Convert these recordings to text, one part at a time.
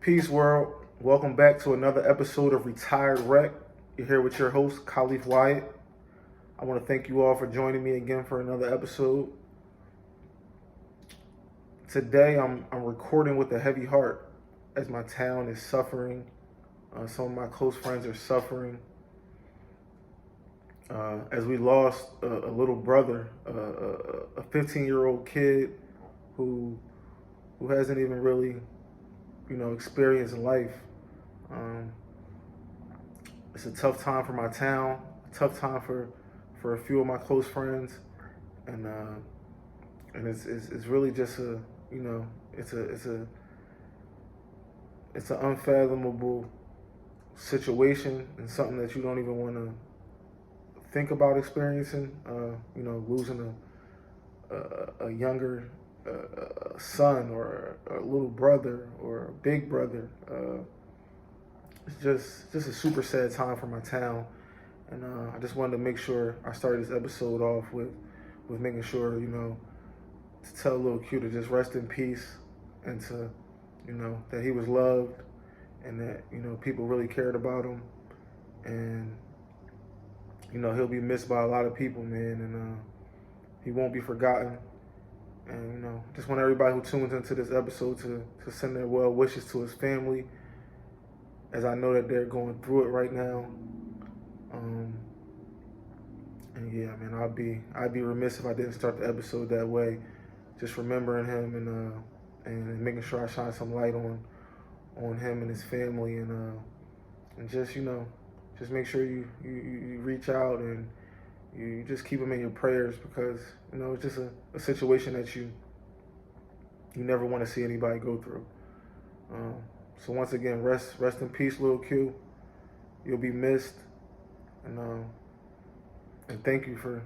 Peace, world. Welcome back to another episode of Retired Rec. You're here with your host, Khalif Wyatt. I want to thank you all for joining me again for another episode. Today, I'm recording with a heavy heart as my town is suffering. Some of my close friends are suffering. As we lost a little brother, a 15-year-old kid who hasn't even really experience life. It's a tough time for my town, a tough time for a few of my close friends, and it's really just it's an unfathomable situation and something that you don't even want to think about experiencing. Losing a younger son or a little brother or a big brother. It's just a super sad time for my town, and I just wanted to make sure I started this episode off with making sure to tell little Q to just rest in peace, and to that he was loved, and that people really cared about him, and he'll be missed by a lot of people, man, and he won't be forgotten. And just want everybody who tunes into this episode to send their well wishes to his family, as I know that they're going through it right now. And yeah, man, I'd be remiss if I didn't start the episode that way, just remembering him and making sure I shine some light on him and his family, and just just make sure you reach out and you just keep them in your prayers, because it's just a situation that you never want to see anybody go through. So once again, rest in peace, little Q. You'll be missed, and thank you for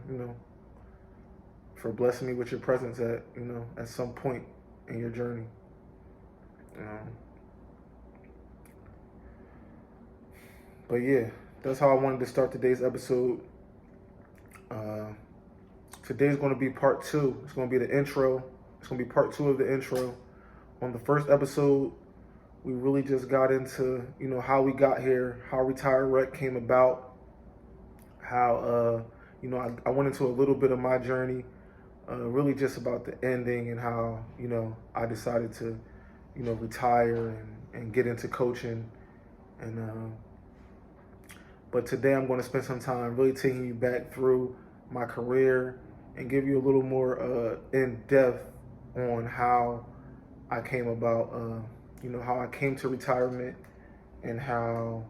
for blessing me with your presence at some point in your journey. But yeah, that's how I wanted to start today's episode. Today's going to be part 2. It's going to be the intro. It's going to be part 2 of the intro. On the first episode, we really just got into how we got here, how Retired Rec came about, how I went into a little bit of my journey, really just about the ending, and how I decided to retire and get into coaching, and but today I'm going to spend some time really taking you back through my career and give you a little more in depth on how I came about, how I came to retirement, and how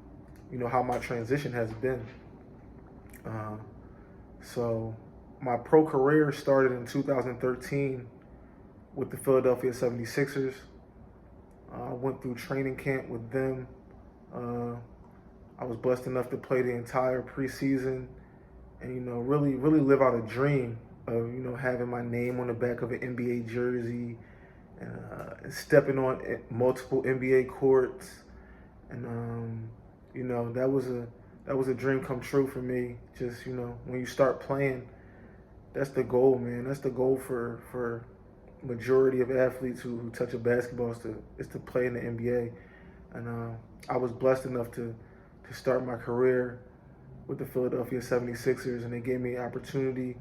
how my transition has been. So my pro career started in 2013 with the Philadelphia 76ers. I went through training camp with them. I was blessed enough to play the entire preseason, and really live out a dream of having my name on the back of an NBA jersey, and stepping on multiple NBA courts, and that was a dream come true for me. Just when you start playing, that's the goal, man. That's the goal for majority of athletes who touch a basketball is to play in the NBA, and I was blessed enough to start my career with the Philadelphia 76ers, and they gave me an opportunity.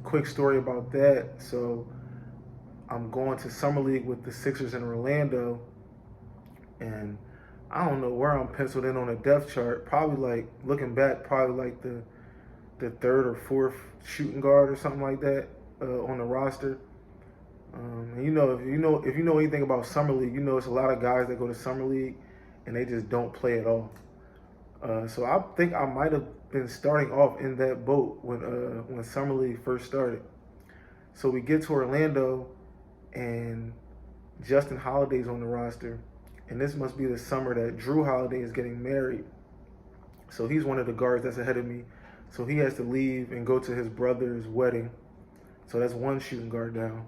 Quick story about that. So I'm going to Summer League with the Sixers in Orlando, and I don't know where I'm penciled in on a depth chart. Probably looking back, probably the third or fourth shooting guard or something like that on the roster. And if you know anything about Summer League, it's a lot of guys that go to Summer League and they just don't play at all. So I think I might have been starting off in that boat when Summer League first started. So we get to Orlando, and Justin Holiday's on the roster, and this must be the summer that Drew Holiday is getting married. So he's one of the guards that's ahead of me. So he has to leave and go to his brother's wedding. So that's one shooting guard down.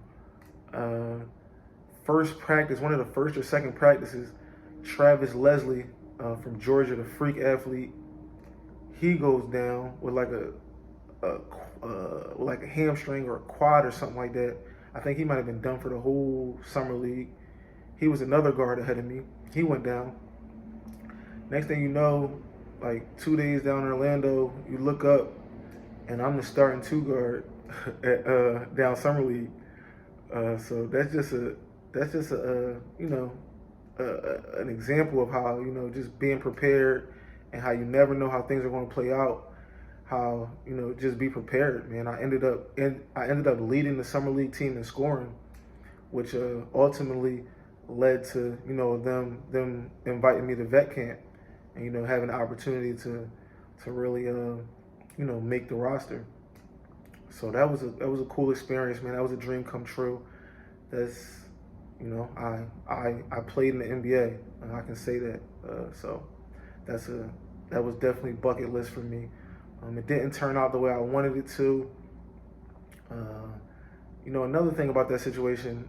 First practice, one of the first or second practices, Travis Leslie from Georgia, the freak athlete, he goes down with like a hamstring or a quad or something like that. I think he might have been done for the whole summer league. He was another guard ahead of me. He went down. Next thing you know, like 2 days down in Orlando, you look up and I'm the starting two guard at, down summer league. So that's just a an example of how just being prepared and how you never know how things are going to play out. How just be prepared, man. I ended up leading the summer league team in scoring, which ultimately led to them inviting me to vet camp and having the opportunity to really make the roster. So that was a cool experience, man. That was a dream come true. That's I played in the NBA, and I can say that. So that was definitely bucket list for me. It didn't turn out the way I wanted it to. Another thing about that situation,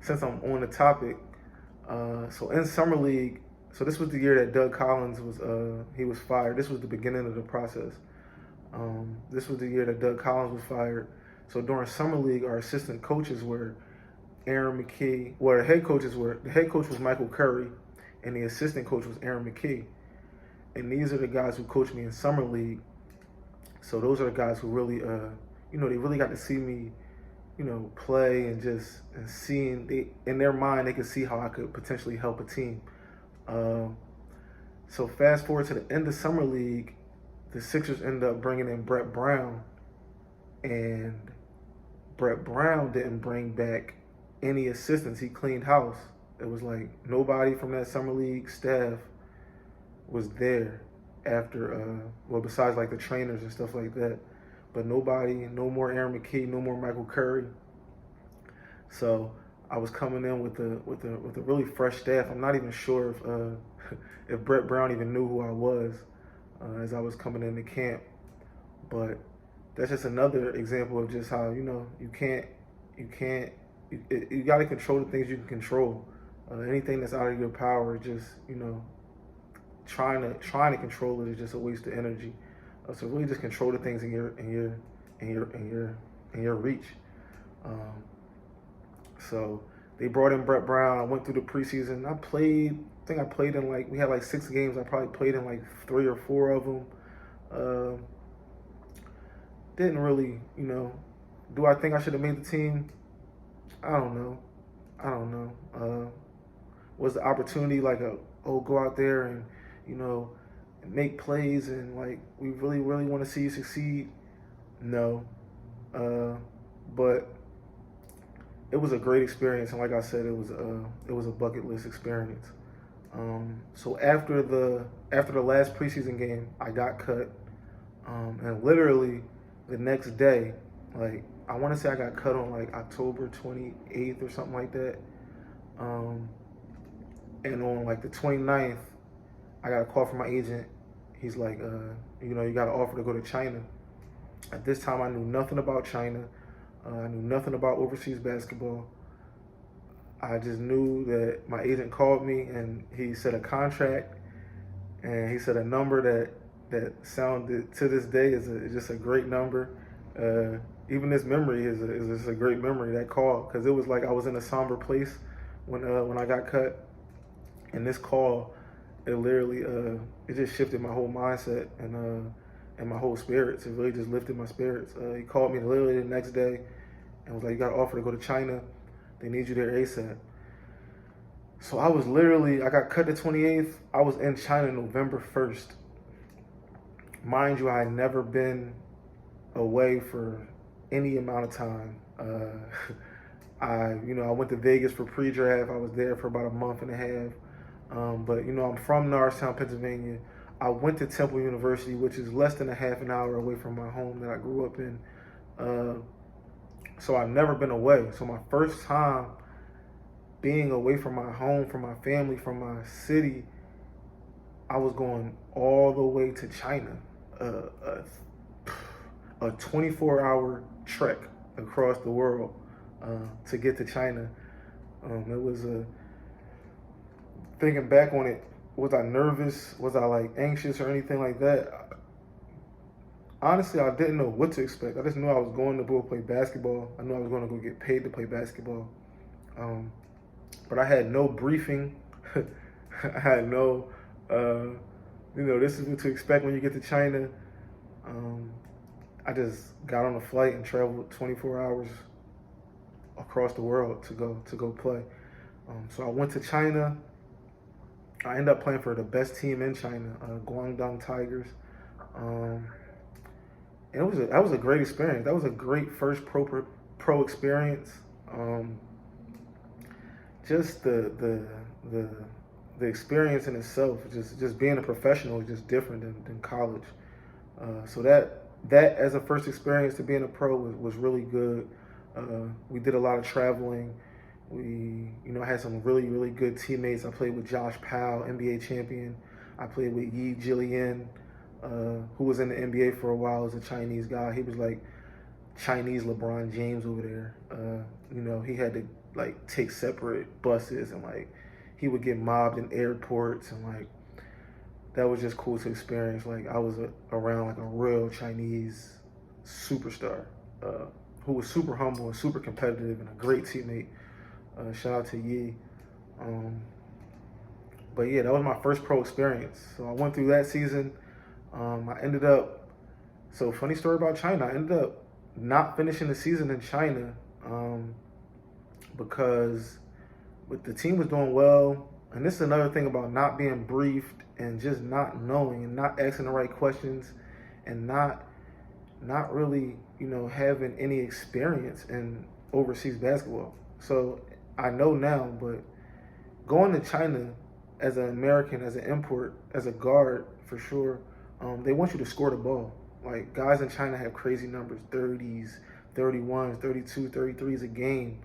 since I'm on the topic, so in summer league, so this was the year that Doug Collins was fired. This was the beginning of the process. This was the year that Doug Collins was fired. So during summer league, our assistant coaches were Aaron McKee. Well, the head coach was Michael Curry, and the assistant coach was Aaron McKee. And these are the guys who coached me in summer league. So those are the guys who really, they really got to see me, play and seeing in their mind they could see how I could potentially help a team. So fast forward to the end of summer league, the Sixers ended up bringing in Brett Brown, and Brett Brown didn't bring back any assistants. He cleaned house. It was like nobody from that summer league staff was there after, besides like the trainers and stuff like that. But nobody, no more Aaron McKee, no more Michael Curry. So I was coming in with a really fresh staff. I'm not even sure if Brett Brown even knew who I was as I was coming into camp. But that's just another example of just how you got to control the things you can control. Anything that's out of your power, just trying to control it is just a waste of energy. So really, just control the things in your reach. So they brought in Brett Brown. I went through the preseason. I think I played in we had 6 games. I probably played in 3 or 4 of them. Didn't really, do I think I should have made the team? I don't know. Was the opportunity go out there and, make plays and we really, really want to see you succeed? No. But it was a great experience, and like I said, it was a bucket list experience. So after the last preseason game, I got cut, and literally the next day, I want to say I got cut on October 28th or something like that, and on the 29th, I got a call from my agent. He's like, you got an offer to go to China. At this time, I knew nothing about China. I knew nothing about overseas basketball. I just knew that my agent called me and he said a contract, and he said a number that sounded to this day is just a great number. Even this memory is just a great memory, that call, because it was like I was in a somber place when I got cut, and this call, it literally it just shifted my whole mindset and my whole spirits. It really just lifted my spirits. He called me literally the next day and was like, "You got an offer to go to China. They need you there ASAP." So I got cut the 28th. I was in China November 1st. Mind you, I had never been away for any amount of time. I went to Vegas for pre-draft. I was there for about a month and a half. But I'm from Norristown, Pennsylvania. I went to Temple University, which is less than a half an hour away from my home that I grew up in. So I've never been away. So my first time being away from my home, from my family, from my city, I was going all the way to China. A 24-hour trek across the world to get to China. It was thinking back on it, was I nervous? Was I anxious or anything like that? Honestly, I didn't know what to expect. I just knew I was going to go play basketball. I knew I was going to go get paid to play basketball. but I had no briefing. I had no, this is what to expect when you get to China. Um, I just got on a flight and traveled 24 hours across the world to go play. So I went to China. I ended up playing for the best team in China, Guangdong Tigers. Um, and that was a great experience. That was a great first pro experience. Um, just the the experience in itself, just being a professional, is just different than college. So that as a first experience to being a pro was really good. We did a lot of traveling. We, had some really good teammates. I played with Josh Powell, NBA champion. I played with Yi Jillian, who was in the NBA for a while as a Chinese guy. He was like Chinese LeBron James over there. He had to like take separate buses, and like he would get mobbed in airports, and like that was just cool to experience. Like I was around like a real Chinese superstar, who was super humble and super competitive and a great teammate. Shout out to Yi. But yeah, that was my first pro experience. So I went through that season. I ended up, so funny story about China, I ended up not finishing the season in China, because the team was doing well. And this is another thing about not being briefed and just not knowing and not asking the right questions and not really, having any experience in overseas basketball. So I know now, but going to China as an American, as an import, as a guard, for sure, they want you to score the ball. Like, guys in China have crazy numbers, 30s, 31s, 32, 33s a game.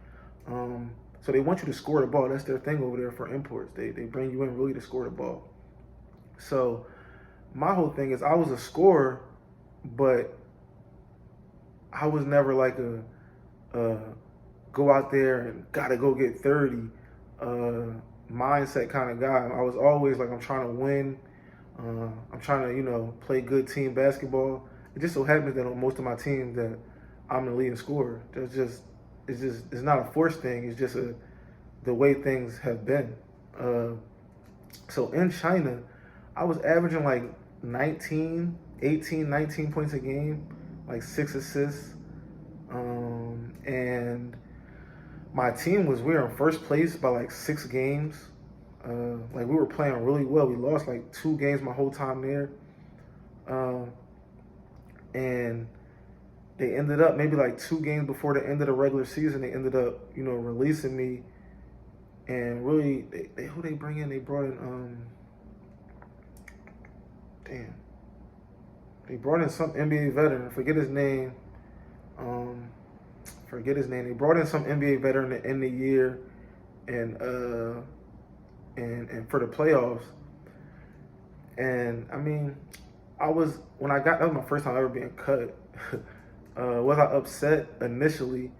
So they want you to score the ball. That's their thing over there for imports. They bring you in really to score the ball. So my whole thing is I was a scorer, but I was never like a go out there and gotta go get 30 mindset kind of guy. I was always like, I'm trying to win. I'm trying to, play good team basketball. It just so happens that on most of my teams that I'm the leading scorer. It's not a forced thing. It's just the way things have been. So in China, I was averaging like 19 points a game, like 6 assists. And my team we were in first place by like 6 games. Like we were playing really well. We lost like 2 games my whole time there. And they ended up maybe like 2 games before the end of the regular season, they ended up, releasing me. And really, who they bring in? They brought in, they brought in some NBA veteran. Forget his name. They brought in some NBA veteran to end the year, and for the playoffs. And I mean, that was my first time ever being cut. Was I upset initially?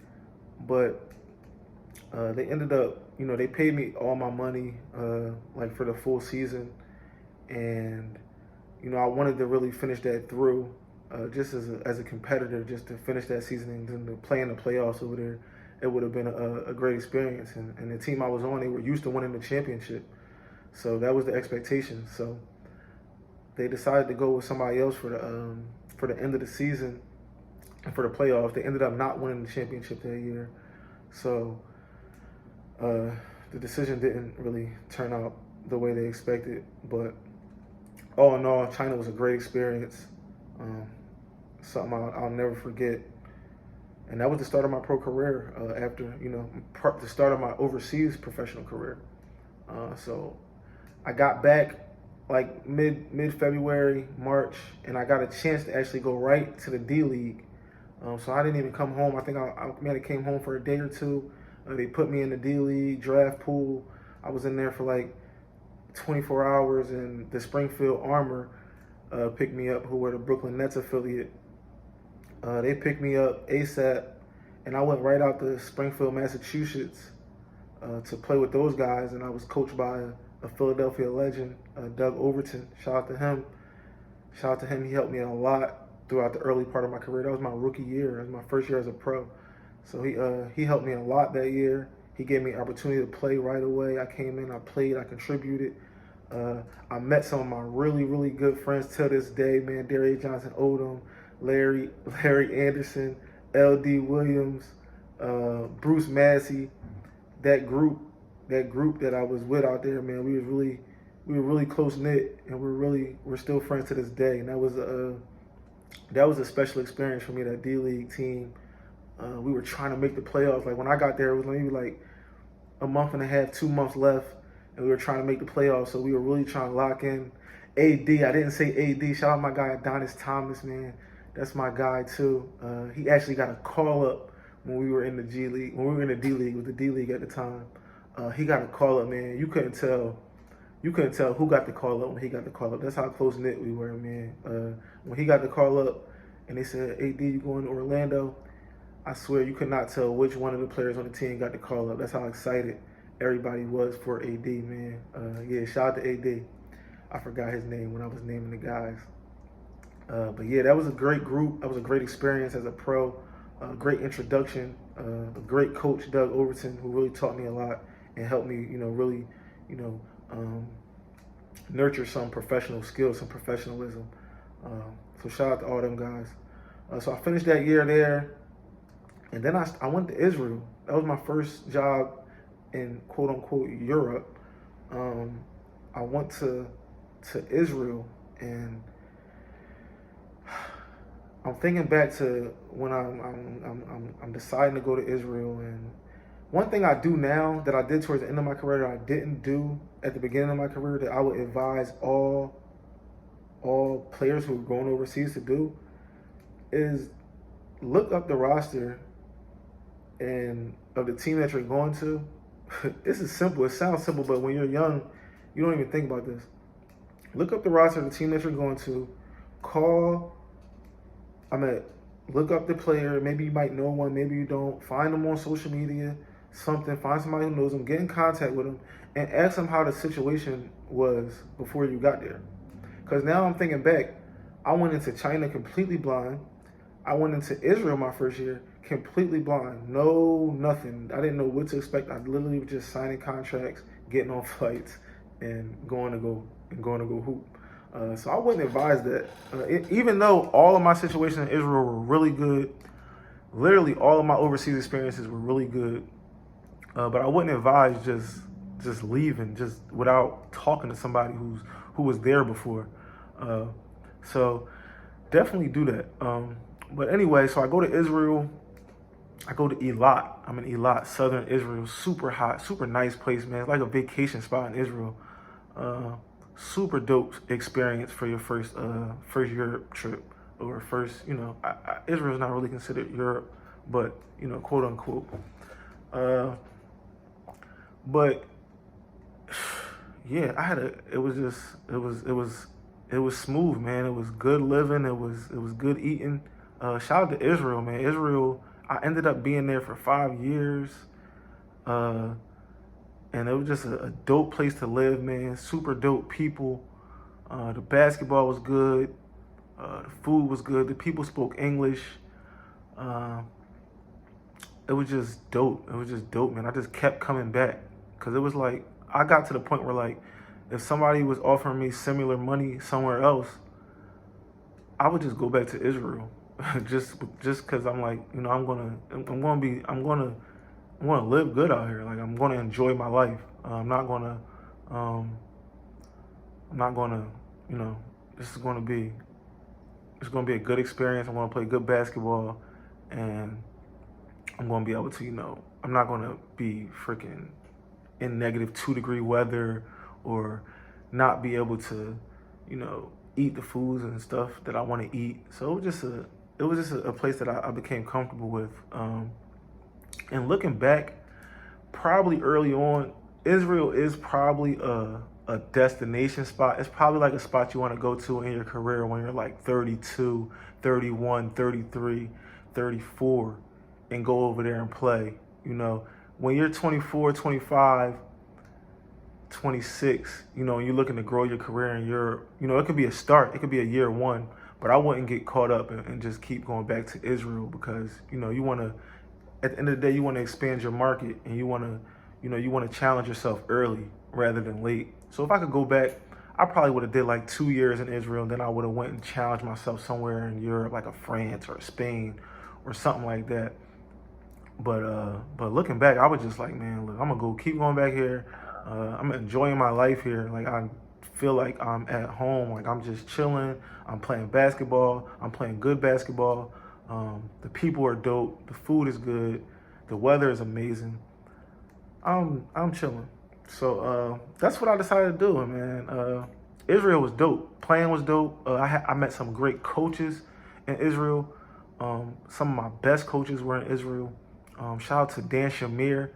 But they ended up, they paid me all my money, like for the full season, and I wanted to really finish that through, just as a competitor, just to finish that season and then to play in the playoffs over there. It would have been a great experience, and the team I was on, they were used to winning the championship, so that was the expectation. So they decided to go with somebody else for the end of the season and for the playoffs. They ended up not winning the championship that year, so the decision didn't really turn out the way they expected. But all in all, China was a great experience, something I'll never forget. And that was the start of my pro career, after, the start of my overseas professional career. So I got back like mid-February, March, and I got a chance to actually go right to the D League. So I didn't even come home. I think I might have came home for a day or two. They put me in the D League draft pool. I was in there for like 24 hours, and the Springfield Armor picked me up, who were the Brooklyn Nets affiliate. They picked me up ASAP, and I went right out to Springfield, Massachusetts, to play with those guys. And I was coached by a Philadelphia legend, Doug Overton. Shout out to him. He helped me a lot throughout the early part of my career. That was my rookie year. It was my first year as a pro. So he helped me a lot that year. He gave me an opportunity to play right away. I came in, I played, I contributed. I met some of my really, really good friends till this day, man. Darius Johnson Odom, Larry Anderson, L.D. Williams, Bruce Massey. That group that I was with out there, man, we were really close knit, and we're still friends to this day. And that was a special experience for me. That D League team, we were trying to make the playoffs. Like when I got there, it was maybe like a month and a half, 2 months left, and we were trying to make the playoffs. So we were really trying to lock in. AD, I didn't say AD. Shout out my guy Adonis Thomas, man. That's my guy too. He actually got a call up when we were in the G League, when we were in the D League, with the D League at the time. He got a call up, man. You couldn't tell who got the call up when he got the call up. That's how close knit we were, man. When he got the call up and they said, "AD, you going to Orlando?" I swear you could not tell which one of the players on the team got the call up. That's how excited everybody was for AD, man. Yeah, shout out to AD. I forgot his name when I was naming the guys. But yeah, that was a great group. That was a great experience as a pro. Great introduction. A great coach, Doug Overton, who really taught me a lot and helped me, really, nurture some professional skills, some professionalism. So shout out to all them guys. So I finished that year there, and then I went to Israel. That was my first job in quote unquote Europe. I went to Israel, and I'm thinking back to when I'm deciding to go to Israel, and one thing I do now that I did towards the end of my career that I didn't do at the beginning of my career, that I would advise all players who are going overseas to do, is look up the roster and of the team that you're going to. This is simple. It sounds simple, but when you're young, you don't even think about this. Look up the roster of the team that you're going to. Look up the player. Maybe you might know one, maybe you don't. Find them on social media, something. Find somebody who knows them. Get in contact with them and ask them how the situation was before you got there. Because now I'm thinking back, I went into China completely blind. I went into Israel my first year completely blind. No, nothing. I didn't know what to expect. I literally was just signing contracts, getting on flights, and going to go hoop. So I wouldn't advise that. Even though all of my situations in Israel were really good, literally all of my overseas experiences were really good, but I wouldn't advise just leaving just without talking to somebody who was there before. So definitely do that. But anyway, so I go to Israel. I go to Eilat. I'm in Eilat, southern Israel. Super hot, super nice place, man. It's like a vacation spot in Israel. Super dope experience for your first Europe trip, or first, Israel's not really considered Europe, but quote unquote. But yeah, it was smooth, man. It was good living. It was good eating. Shout out to Israel, man. Israel, I ended up being there for 5 years. And it was just a dope place to live, man. Super dope people. The basketball was good. The food was good. The people spoke English. It was just dope. It was just dope, man. I just kept coming back. Because it was like, I got to the point where, like, if somebody was offering me similar money somewhere else, I would just go back to Israel. just because I'm like, I'm gonna live good out here. Like, I'm gonna enjoy my life. I'm not gonna, this is gonna be a good experience. I'm gonna play good basketball, and I'm gonna be able to, I'm not gonna be freaking in -2-degree weather, or not be able to, eat the foods and stuff that I want to eat. So it was just a place that I became comfortable with. And looking back, probably early on, Israel is probably a destination spot. It's probably like a spot you want to go to in your career when you're like 32, 31, 33, 34, and go over there and play. When you're 24, 25, 26, you're looking to grow your career in Europe, it could be a start. It could be a year one, but I wouldn't get caught up and just keep going back to Israel, because, you want to, at the end of the day, you want to expand your market, and you want to, you want to challenge yourself early rather than late. So if I could go back, I probably would have did like 2 years in Israel, and then I would have went and challenged myself somewhere in Europe, like a France or Spain or something like that. But looking back, I was just like, man, look, I'm gonna keep going back here. I'm enjoying my life here. Like, I feel like I'm at home. Like, I'm just chilling. I'm playing basketball. I'm playing good basketball. The people are dope. The food is good. The weather is amazing. I'm chilling. So that's what I decided to do, man. Israel was dope. Playing was dope. I met some great coaches in Israel. Some of my best coaches were in Israel. Shout out to Dan Shamir.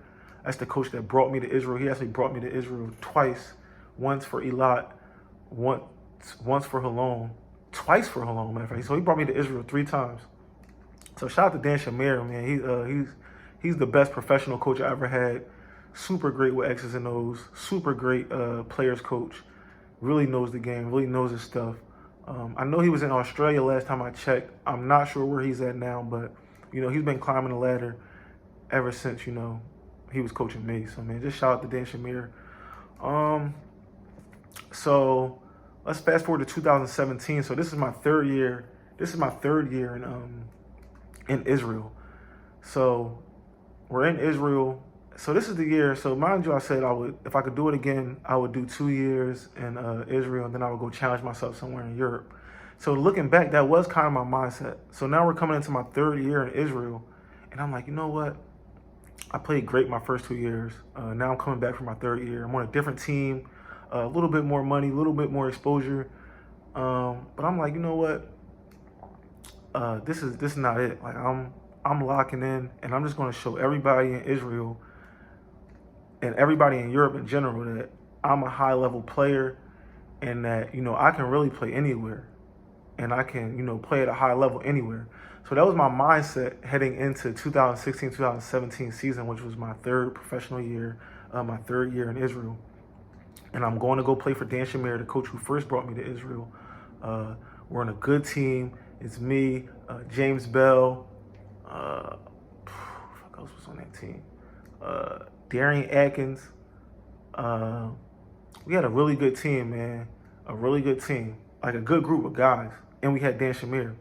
That's the coach that brought me to Israel. He actually brought me to Israel twice. Once for Eilat, once for Halon, twice for Halon, matter of fact. So he brought me to Israel 3 times. So shout out to Dan Shamir, man. He's the best professional coach I ever had. Super great with X's and O's. Super great players coach. Really knows the game. Really knows his stuff. I know he was in Australia last time I checked. I'm not sure where he's at now, but he's been climbing the ladder ever since he was coaching me. So man, just shout out to Dan Shamir. So let's fast forward to 2017. So this is my third year. This is my third year in Israel. So we're in Israel. So this is the year. So mind you, I said if I could do it again, I would do 2 years in Israel, and then I would go challenge myself somewhere in Europe. So looking back, that was kind of my mindset. So now we're coming into my third year in Israel, and I'm like, you know what? I played great my first 2 years. Now I'm coming back for my third year. I'm on a different team, a little bit more money, a little bit more exposure. But I'm like, you know what? This is not it. Like, I'm locking in, and I'm just going to show everybody in Israel and everybody in Europe in general that I'm a high level player, and that I can really play anywhere, and I can play at a high level anywhere. So that was my mindset heading into 2016-2017 season, which was my third professional year, my third year in Israel. And I'm going to go play for Dan Shamir, the coach who first brought me to Israel. We're on a good team. It's me, James Bell, who else was on that team? Darian Atkins. We had a really good team, man. A really good team. Like a good group of guys. And we had Dan Shamir.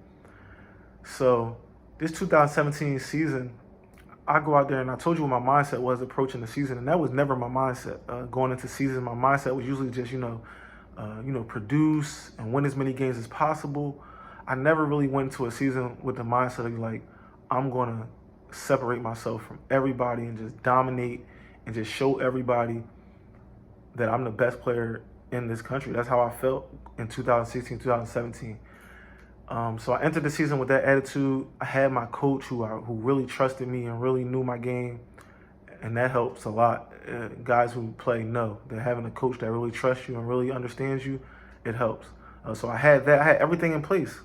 So this 2017 season, I go out there, and I told you what my mindset was approaching the season, and that was never my mindset. Going into season, my mindset was usually just produce and win as many games as possible. I never really went into a season with the mindset of like, I'm gonna separate myself from everybody and just dominate and just show everybody that I'm the best player in this country. That's how I felt in 2016, 2017. So I entered the season with that attitude. I had my coach who really trusted me and really knew my game, and that helps a lot. Guys who play know that having a coach that really trusts you and really understands you, it helps. So I had that. I had everything in place.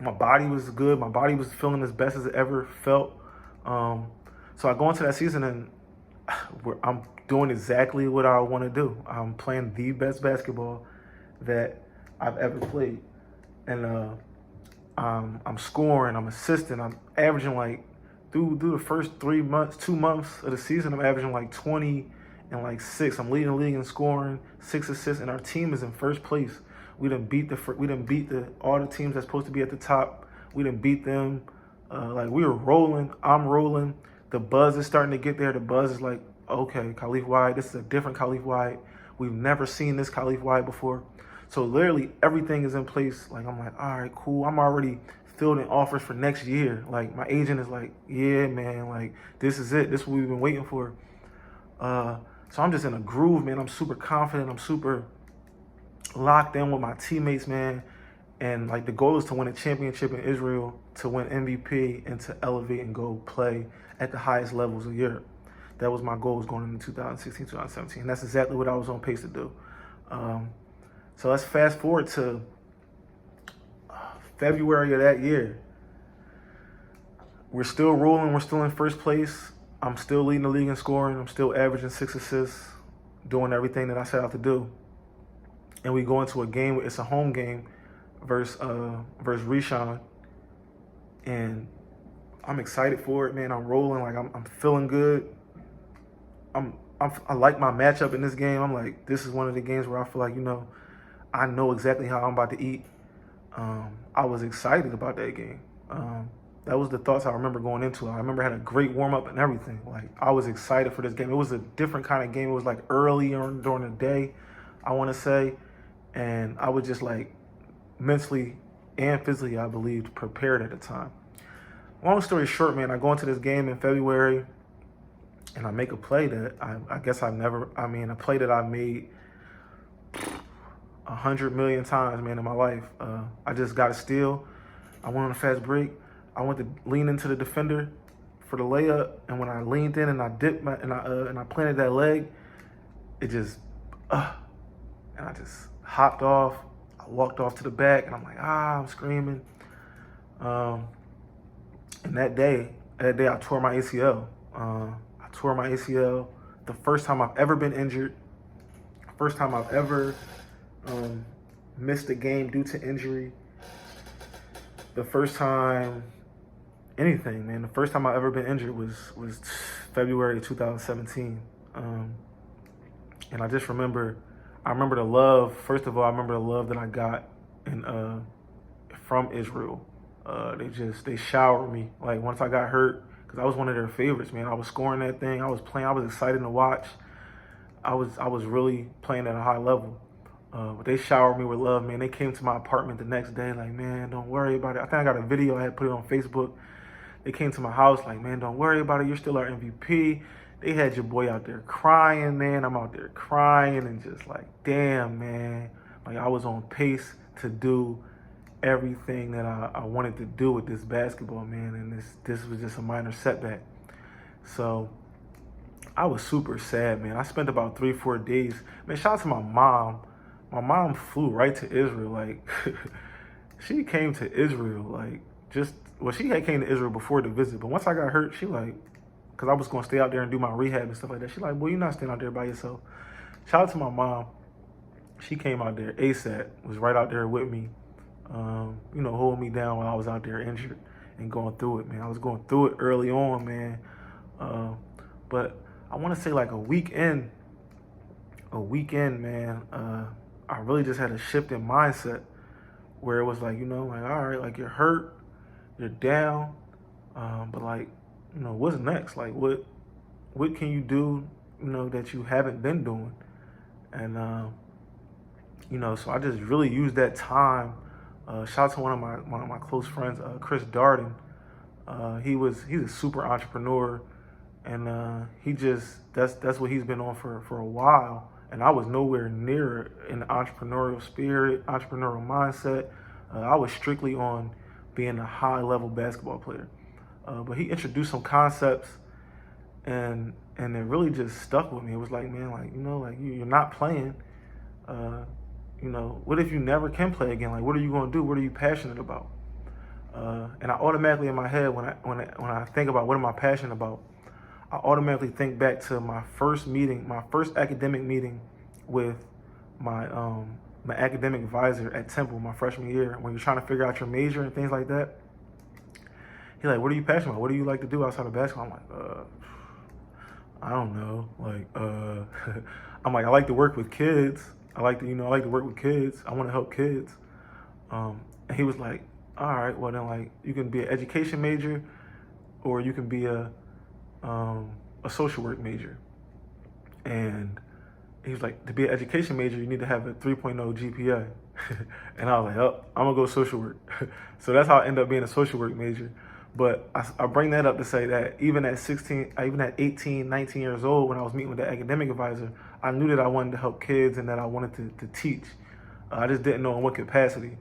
My body was good. My body was feeling as best as it ever felt. So I go into that season, and I'm doing exactly what I want to do. I'm playing the best basketball that I've ever played. And I'm scoring, I'm assisting, I'm averaging like through the first 2 months of the season, I'm averaging like 20 and like 6. I'm leading the league in scoring, 6 assists, and our team is in first place. We done beat all the teams that's supposed to be at the top. We done beat them. Like, we were rolling. I'm rolling. The buzz is starting to get there. The buzz is like, okay, Khalif Wyatt. This is a different Khalif Wyatt. We've never seen this Khalif Wyatt before. So literally everything is in place. Like, I'm like, all right, cool. I'm already fielding offers for next year. Like, my agent is like, yeah, man, like, this is it. This is what we've been waiting for. So I'm just in a groove, man. I'm super confident. I'm super locked in with my teammates, man. And like, the goal is to win a championship in Israel, to win MVP, and to elevate and go play at the highest levels of Europe. That was my goals going into 2016, 2017. And that's exactly what I was on pace to do. So let's fast forward to February of that year. We're still rolling. We're still in first place. I'm still leading the league in scoring. I'm still averaging 6 assists, doing everything that I set out to do. And we go into a game. It's a home game versus Rishon. And I'm excited for it, man. I'm rolling, like I'm feeling good. I like my matchup in this game. I'm like, this is one of the games where I feel like, I know exactly how I'm about to eat. I was excited about that game. That was the thoughts I remember going into it. I remember I had a great warm up and everything. Like, I was excited for this game. It was a different kind of game. It was like early during the day, I want to say, and I was just like mentally and physically, I believed, prepared at the time. Long story short, man, I go into this game in February and I make a play that I guess a play that I've made 100 million times, man, in my life. I just got a steal. I went on a fast break. I went to lean into the defender for the layup, and when I leaned in and I dipped and I planted that leg, it just and I just hopped off. I walked off to the back, and I'm like, I'm screaming. And that day I tore my ACL. I tore my ACL. The first time I've ever been injured. First time I've ever missed a game due to injury. The first time anything, man. The first time I ever been injured was February 2017. And I just remember, the love. First of all, I remember the love that I got from Israel. They showered me. Like, once I got hurt, because I was one of their favorites, man. I was scoring that thing. I was playing. I was excited to watch. I was really playing at a high level. But they showered me with love, man. They came to my apartment the next day, like, man, don't worry about it. I think I got a video. I had put it on Facebook. They came to my house, like, man, don't worry about it. You're still our MVP. They had your boy out there crying, man. I'm out there crying and just like, damn, man. Like, I was on pace to do everything that I wanted to do with this basketball, man. And this was just a minor setback. So I was super sad, man. I spent about 3-4 days. Man, shout out to my mom. My mom flew right to Israel. Like, she came to Israel, like, she had came to Israel before the visit. But once I got hurt, she like, because I was going to stay out there and do my rehab and stuff like that. She like, boy, you're not staying out there by yourself. Shout out to my mom. She came out there ASAP, was right out there with me, holding me down while I was out there injured and going through it, man. I was going through it early on, man. But I want to say like a weekend, man, I really just had a shift in mindset where it was like, all right, like, you're hurt, you're down, but like, what's next? Like, what can you do, that you haven't been doing? And, so I just really used that time. Shout out to one of my close friends, Chris Darden. He's a super entrepreneur, and that's what he's been on for a while. And I was nowhere near an entrepreneurial spirit, entrepreneurial mindset. I was strictly on being a high-level basketball player. But he introduced some concepts, and it really just stuck with me. It was like, man, like, you're not playing. What if you never can play again? Like, what are you going to do? What are you passionate about? And I automatically in my head, when I think about what am I passionate about, I automatically think back to my first academic meeting with my academic advisor at Temple my freshman year, when you're trying to figure out your major and things like that. He's like, what are you passionate about? What do you like to do outside of basketball? I'm like, I don't know. Like, I'm like, I like to work with kids. I like to work with kids. I want to help kids. And he was like, all right, well then, like, you can be an education major, or you can be a social work major. And he was like, to be an education major, you need to have a 3.0 GPA. And I was like, oh, I'm gonna go social work. So that's how I ended up being a social work major. But I bring that up to say that even at 18, 19 years old, when I was meeting with the academic advisor, I knew that I wanted to help kids and that I wanted to teach. I just didn't know in what capacity.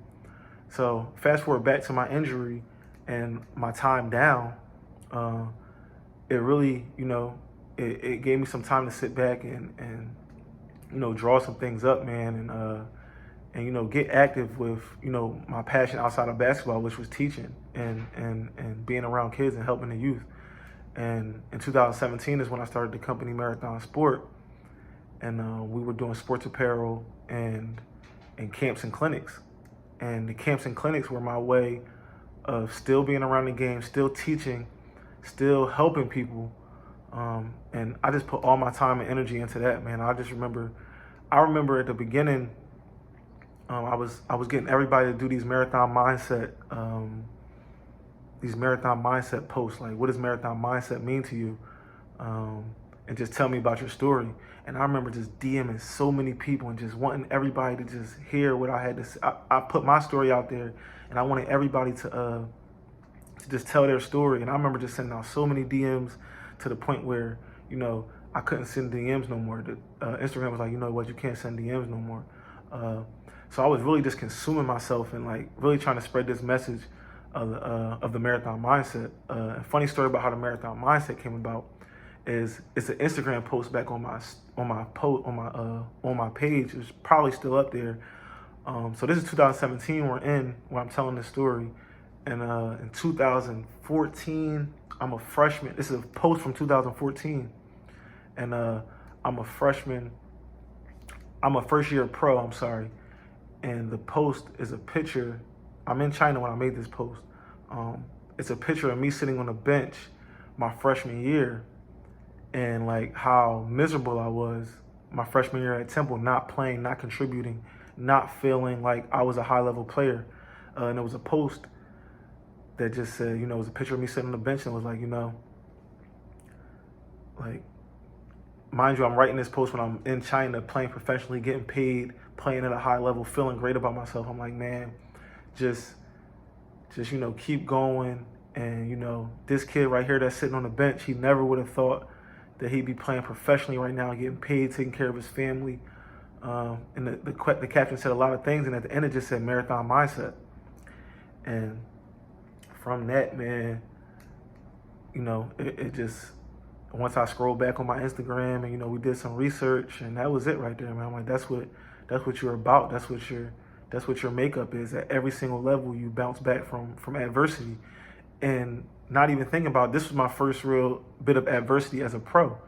So fast forward back to my injury and my time down, it really, it gave me some time to sit back and draw some things up, man, and get active with, my passion outside of basketball, which was teaching and being around kids and helping the youth. And in 2017 is when I started the company Marathon Sport, and we were doing sports apparel and camps and clinics. And the camps and clinics were my way of still being around the game, still teaching, still helping people. And I just put all my time and energy into that, man. I remember at the beginning, I was getting everybody to do these marathon mindset posts. Like, what does marathon mindset mean to you? And just tell me about your story. And I remember just DMing so many people and just wanting everybody to just hear what I had to say. I put my story out there, and I wanted everybody to just tell their story. And I remember just sending out so many DMs to the point where, I couldn't send DMs no more. Instagram was like, you know what, you can't send DMs no more. So I was really just consuming myself and like really trying to spread this message of the marathon mindset. A funny story about how the marathon mindset came about is it's an Instagram post back on my page. It's probably still up there. So this is 2017 where I'm telling this story. And in 2014, I'm a freshman. This is a post from 2014. And I'm a freshman. I'm a first year pro, I'm sorry. And the post is a picture. I'm in China when I made this post. It's a picture of me sitting on a bench my freshman year, and like how miserable I was my freshman year at Temple, not playing, not contributing, not feeling like I was a high level player. And it was a post that just said, it was a picture of me sitting on the bench, and it was like, like, mind you, I'm writing this post when I'm in China, playing professionally, getting paid, playing at a high level, feeling great about myself. I'm like, man, just keep going. And, this kid right here that's sitting on the bench, he never would have thought that he'd be playing professionally right now, getting paid, taking care of his family. And the captain said a lot of things, and at the end it just said marathon mindset. And from that, man, it just, once I scrolled back on my Instagram and, we did some research, and that was it right there, man. I'm like, that's what you're about. That's what your makeup is. At every single level, you bounce back from adversity. And not even thinking about, this was my first real bit of adversity as a pro,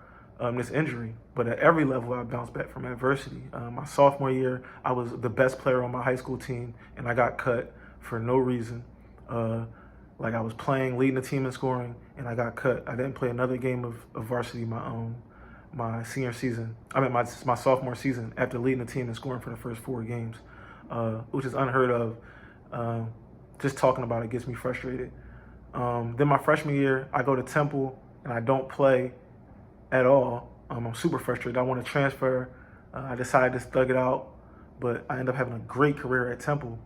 this injury. But at every level, I bounced back from adversity. My sophomore year, I was the best player on my high school team, and I got cut for no reason. Like, I was playing, leading the team in scoring, and I got cut. I didn't play another game of varsity my senior season. My sophomore season, after leading the team and scoring for the first 4 games, which is unheard of. Just talking about it gets me frustrated. Then my freshman year, I go to Temple and I don't play at all. I'm super frustrated. I want to transfer. I decided to thug it out, but I ended up having a great career at Temple.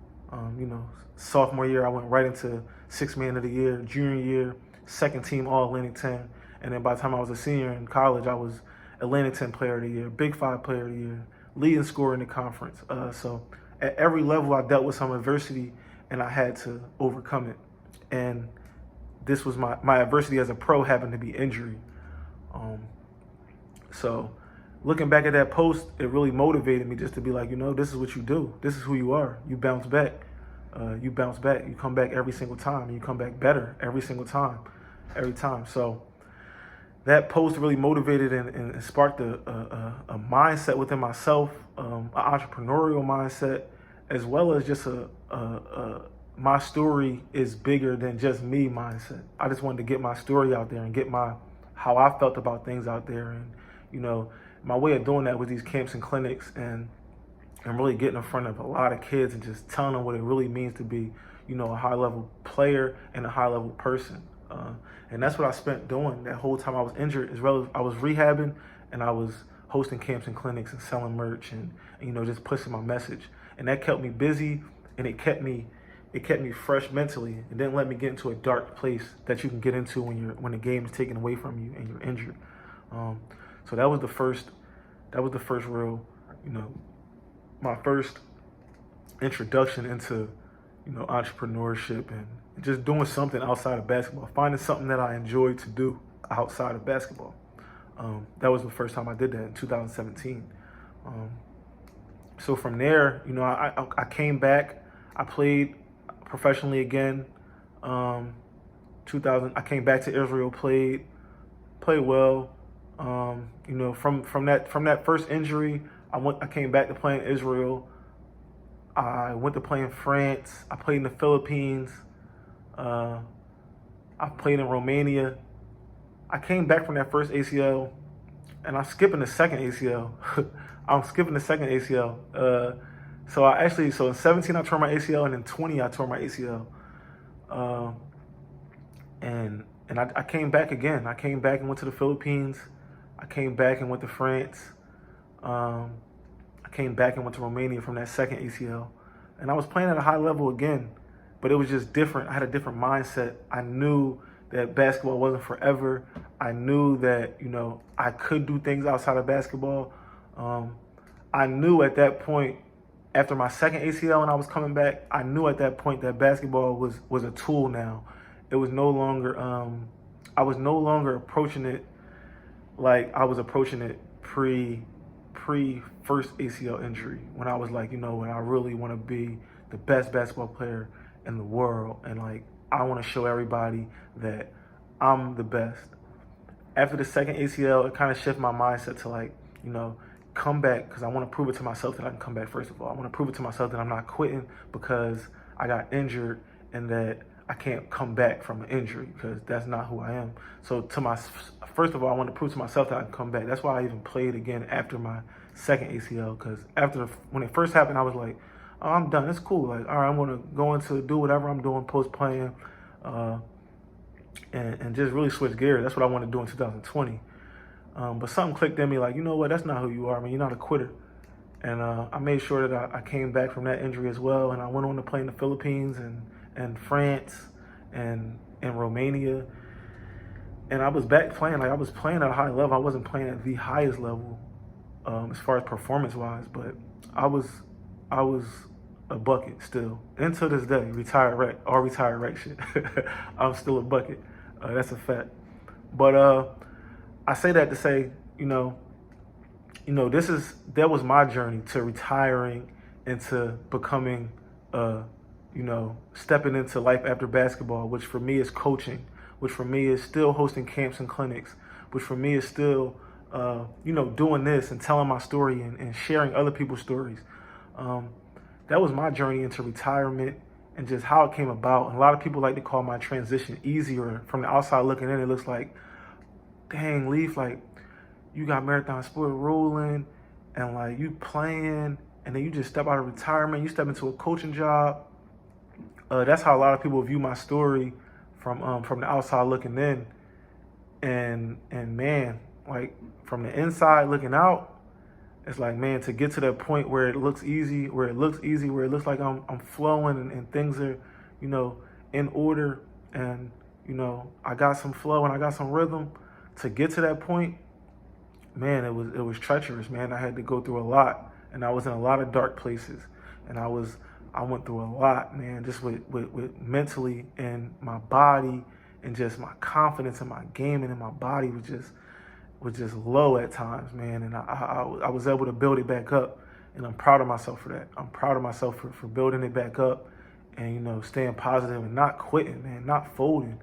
Sophomore year, I went right into 6th man of the year. Junior year, 2nd team All-Atlantic 10. And then by the time I was a senior in college, I was Atlantic 10 player of the year, Big 5 player of the year, leading scorer in the conference. So at every level, I dealt with some adversity, and I had to overcome it. And this was my adversity as a pro, happened to be injury. So looking back at that post, it really motivated me just to be like, this is what you do. This is who you are. You bounce back. You bounce back. You come back every single time. And you come back better every single time. Every time. So that post really motivated and sparked a mindset within myself, an entrepreneurial mindset, as well as just my story is bigger than just me mindset. I just wanted to get my story out there and get how I felt about things out there. And, my way of doing that with these camps and clinics and really getting in front of a lot of kids and just telling them what it really means to be, a high level player and a high level person. And that's what I spent doing that whole time I was injured, as well as I was rehabbing and I was hosting camps and clinics and selling merch and just pushing my message. And that kept me busy, and it kept me fresh mentally. It didn't let me get into a dark place that you can get into when the game is taken away from you and you're injured. So that was the first real, my first introduction into, entrepreneurship and just doing something outside of basketball, finding something that I enjoyed to do outside of basketball. That was the first time I did that in 2017. So from there, I came back. I played professionally again. I came back to Israel, played well. From that first injury, I came back to playing Israel. I went to play in France. I played in the Philippines. I played in Romania. I came back from that first ACL, and I'm skipping the second ACL. I'm skipping the second ACL. So in 17 I tore my ACL, and in 20 I tore my ACL. Uh, and I came back again. I came back and went to the Philippines. I came back and went to France. Um, I came back and went to Romania from that second ACL. And I was playing at a high level again, but it was just different. I had a different mindset. I knew that basketball wasn't forever. I knew that, I could do things outside of basketball. I knew at that point, after my second ACL and I was coming back, I knew at that point that basketball was a tool now. It was no longer, I was no longer approaching it like I was approaching it pre first ACL injury, when I was like, when I really want to be the best basketball player in the world, and like I want to show everybody that I'm the best. After the second ACL, it kind of shifted my mindset to like, come back, because I want to prove it to myself that I can come back. First of all, I want to prove it to myself that I'm not quitting because I got injured, and that I can't come back from an injury, because that's not who I am. So first of all, I want to prove to myself that I can come back. That's why I even played again after my second ACL, because when it first happened, I was like, oh, I'm done. It's cool. Like, all right, I'm going to go into do whatever I'm doing post playing, and just really switch gears. That's what I want to do in 2020. But something clicked in me like, you know what? That's not who you are. I mean, you're not a quitter. And I made sure that I came back from that injury as well. And I went on to play in the Philippines and France and Romania. And I was back playing. Like, I was playing at a high level. I wasn't playing at the highest level as far as performance-wise. But I was a bucket still. And to this day, retired wreck shit. I'm still a bucket. That's a fact. But I say that to say, that was my journey to retiring and to becoming, stepping into life after basketball, which for me is coaching, which for me is still hosting camps and clinics, which for me is still, doing this and telling my story and sharing other people's stories. That was my journey into retirement and just how it came about. And a lot of people like to call my transition easier. From the outside looking in, it looks like, dang, Leaf, like, you got Marathon Sport rolling, and like you playing, and then you just step out of retirement, you step into a coaching job. That's how a lot of people view my story from the outside looking in. And man, like, from the inside looking out, it's like, man, to get to that point where it looks easy, where it looks like I'm flowing and things are, in order, and I got some flow and I got some rhythm. To get to that point, man, it was treacherous, man. I had to go through a lot, and I was in a lot of dark places, and I went through a lot, man, just with mentally, and my body, and just my confidence in my game and in my body was just low at times, man. And I was able to build it back up, and I'm proud of myself for that. I'm proud of myself for building it back up, and staying positive and not quitting, man, not folding.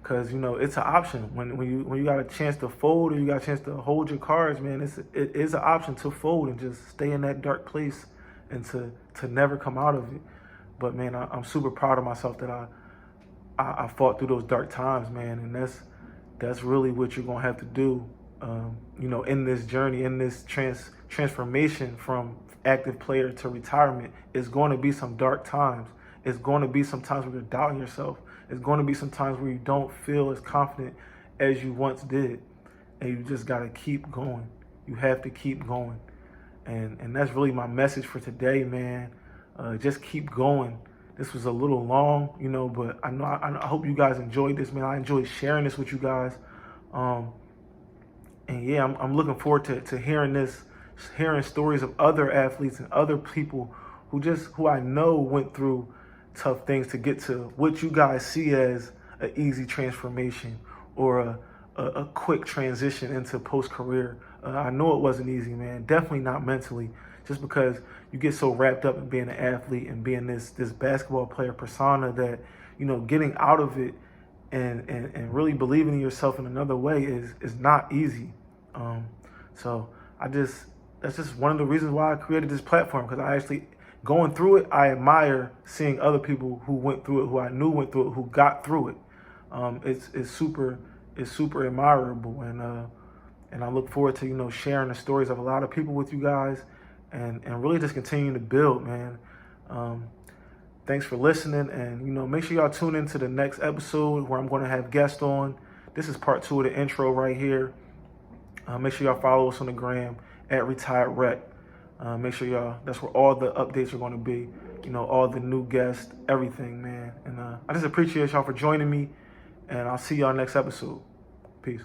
Because, it's an option. When you got a chance to fold, or you got a chance to hold your cards, man, it is an option to fold and just stay in that dark place and to never come out of it. But, man, I'm super proud of myself that I fought through those dark times, man. And that's really what you're going to have to do, in this journey, in this transformation from active player to retirement. It's going to be some dark times. It's going to be some times where you're doubting yourself. It's going to be some times where you don't feel as confident as you once did. And you just got to keep going. You have to keep going. And that's really my message for today, man. Just keep going. This was a little long, but I hope you guys enjoyed this, man. I enjoyed sharing this with you guys. And yeah, I'm looking forward to hearing stories of other athletes and other people who I know went through tough things to get to what you guys see as an easy transformation or a quick transition into post-career. I know it wasn't easy, man. Definitely not mentally, just because you get so wrapped up in being an athlete and being this basketball player persona that, getting out of it and really believing in yourself in another way is not easy. So that's just one of the reasons why I created this platform, because I actually going through it, I admire seeing other people who went through it, who I knew went through it, who got through it. It's super admirable, and I look forward to sharing the stories of a lot of people with you guys, and really just continuing to build, man. Thanks for listening, and make sure y'all tune into the next episode where I'm going to have guests on. This is part 2 of the intro right here. Make sure y'all follow us on the gram at Retired Rec. Make sure y'all, that's where all the updates are going to be. All the new guests, everything, man. And I just appreciate y'all for joining me, and I'll see y'all next episode. Peace.